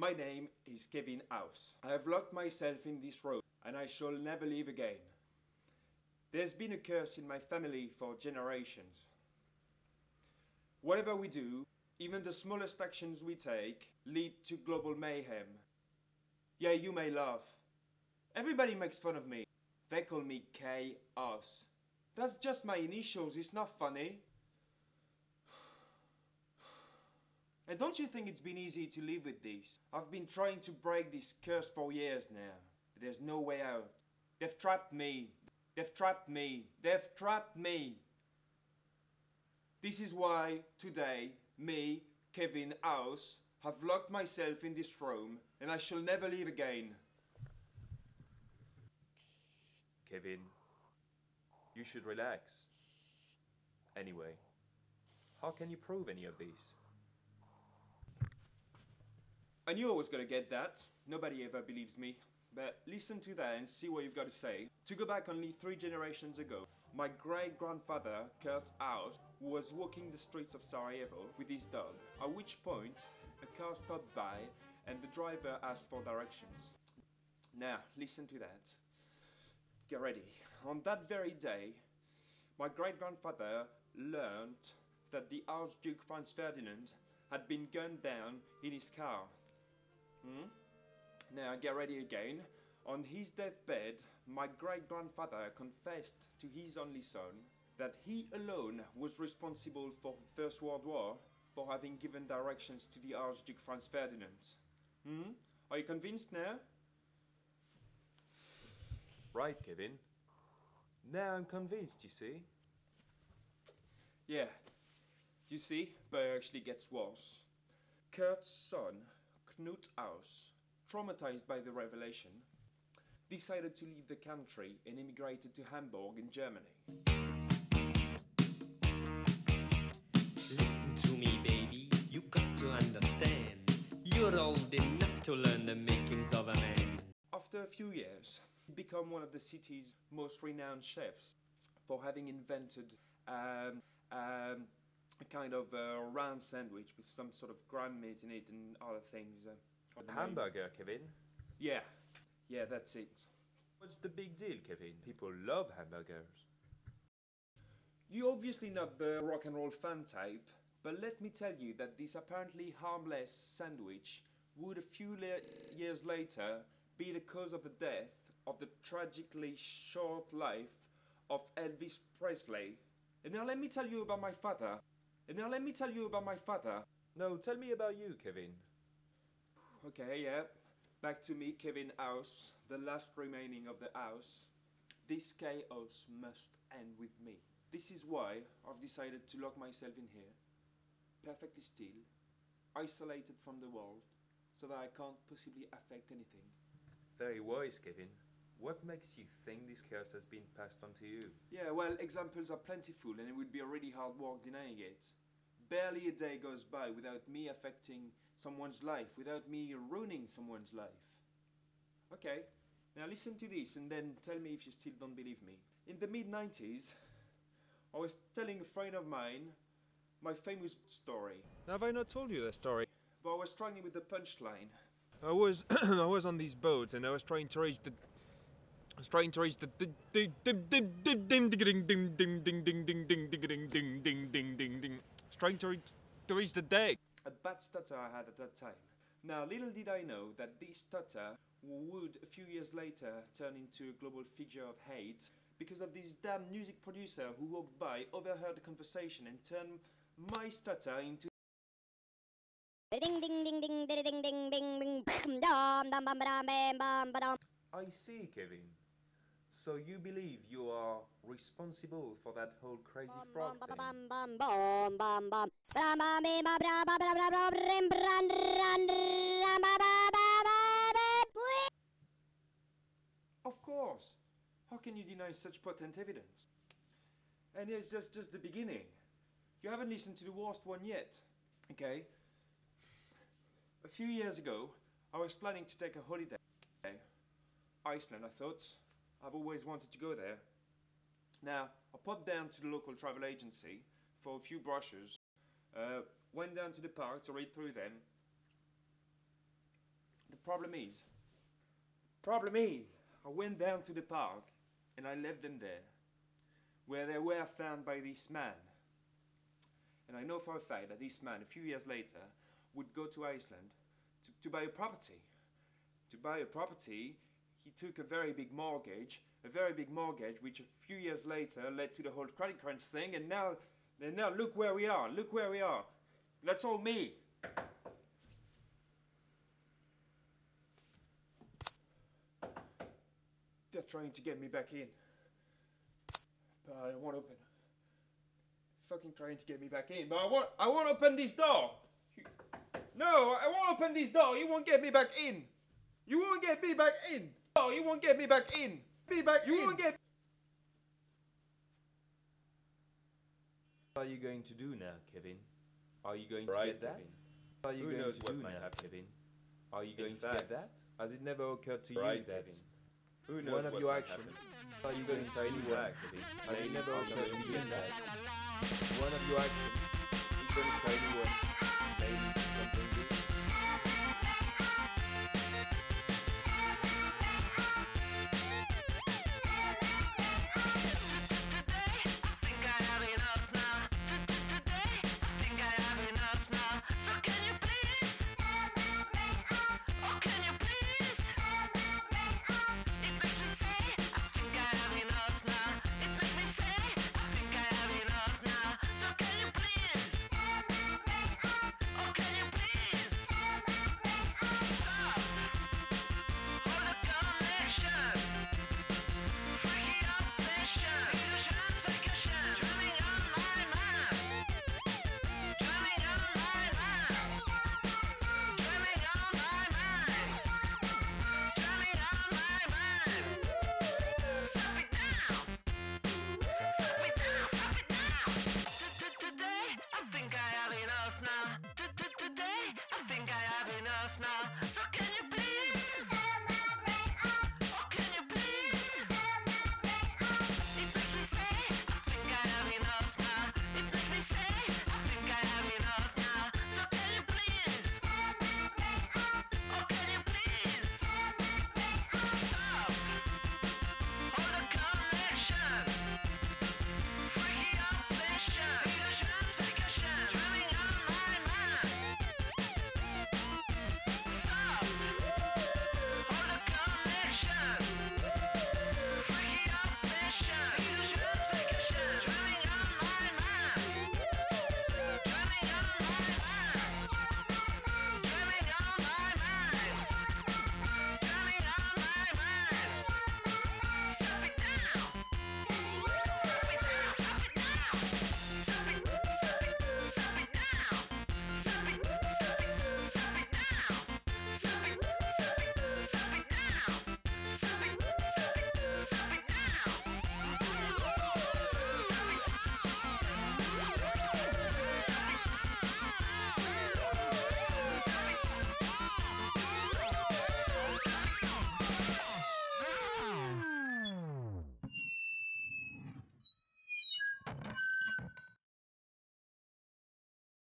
My name is KEVIN.mov. I have locked myself in this room, and I shall never leave again. There's been a curse in my family for generations. Whatever we do, even the smallest actions we take, lead to global mayhem. Yeah, you may laugh. Everybody makes fun of me. They call me Chaos. That's just my initials, it's not funny. And don't you think it's been easy to live with this? I've been trying to break this curse for years now. But there's no way out. They've trapped me. They've trapped me. They've trapped me. This is why today, me, KEVIN.mov, have locked myself in this room and I shall never leave again. Kevin, you should relax. Anyway, how can you prove any of this? I knew I was gonna get that. Nobody ever believes me. But listen to that and see what you've got to say. To go back only 3 generations ago, my great-grandfather, Kurt House, was walking the streets of Sarajevo with his dog, at which point a car stopped by and the driver asked for directions. Now, listen to that. Get ready. On that very day, my great-grandfather learned that the Archduke Franz Ferdinand had been gunned down in his car. Now, get ready again. On his deathbed, my great-grandfather confessed to his only son that he alone was responsible for the First World War for having given directions to the Archduke Franz Ferdinand. Are you convinced now? Right, Kevin. Now I'm convinced, you see. Yeah. You see, but it actually gets worse. Kurt's son, Knut House, traumatized by the revelation, decided to leave the country and immigrated to Hamburg in Germany. Listen to me, baby, you got to understand. You're old enough to learn the makings of a man. After a few years, he became one of the city's most renowned chefs for having invented a kind of round sandwich with some sort of ground meat in it and other things. Hamburger, Kevin. Yeah, that's it. What's the big deal, Kevin? People love hamburgers. You're obviously not the rock and roll fan type, but let me tell you that this apparently harmless sandwich would a few years later be the cause of the death of the tragically short life of Elvis Presley. And now let me tell you about my father. No, tell me about you, Kevin. Okay, yeah. Back to me, KEVIN.mov, the last remaining of the house. This chaos must end with me. This is why I've decided to lock myself in here, perfectly still, isolated from the world, so that I can't possibly affect anything. Very wise, Kevin. What makes you think this curse has been passed on to you? Yeah, well, examples are plentiful and it would be a really hard work denying it. Barely a day goes by without me affecting someone's life, without me ruining someone's life. Okay, now listen to this and then tell me if you still don't believe me. In the mid-90s, I was telling a friend of mine my famous story. Have I not told you that story? But I was struggling with the punchline. I was I was on these boats and I was trying to reach the ding trying to reach the deck. A bad stutter I had at that time. Now, little did I know that this stutter would, a few years later, turn into a global figure of hate because of this damn music producer who walked by, overheard the conversation and turned my stutter into Ding ding ding ding ding ding ding ding ding dum dum bum bum bum bum. I see, Kevin. So you believe you are responsible for that whole crazy frog thing? Of course! How can you deny such potent evidence? And it's just the beginning. You haven't listened to the worst one yet. Okay? A few years ago, I was planning to take a holiday. Iceland, I thought. I've always wanted to go there. Now, I popped down to the local travel agency for a few brochures, went down to the park to read through them, Problem is, I went down to the park and I left them there, where they were found by this man. And I know for a fact that this man, a few years later, would go to Iceland to buy a property. To buy a property, he took a very big mortgage, which a few years later led to the whole credit crunch thing, and now look where we are. That's all me. They're trying to get me back in, but I won't open. Fucking trying to get me back in, but I won't open this door. No, I won't open this door. You won't get me back in. You won't get me back in. No, you won't get me back in. You won't get. What are you going to do now, Kevin? Are you going to get that? What are you going to do now, Kevin? Are you going to get that? Has it never occurred to you that Who knows one of what your might actions? happen? Are you going to say anywhere, Kevin? Has it never occurred to you that one of your actions is going to say anywhere?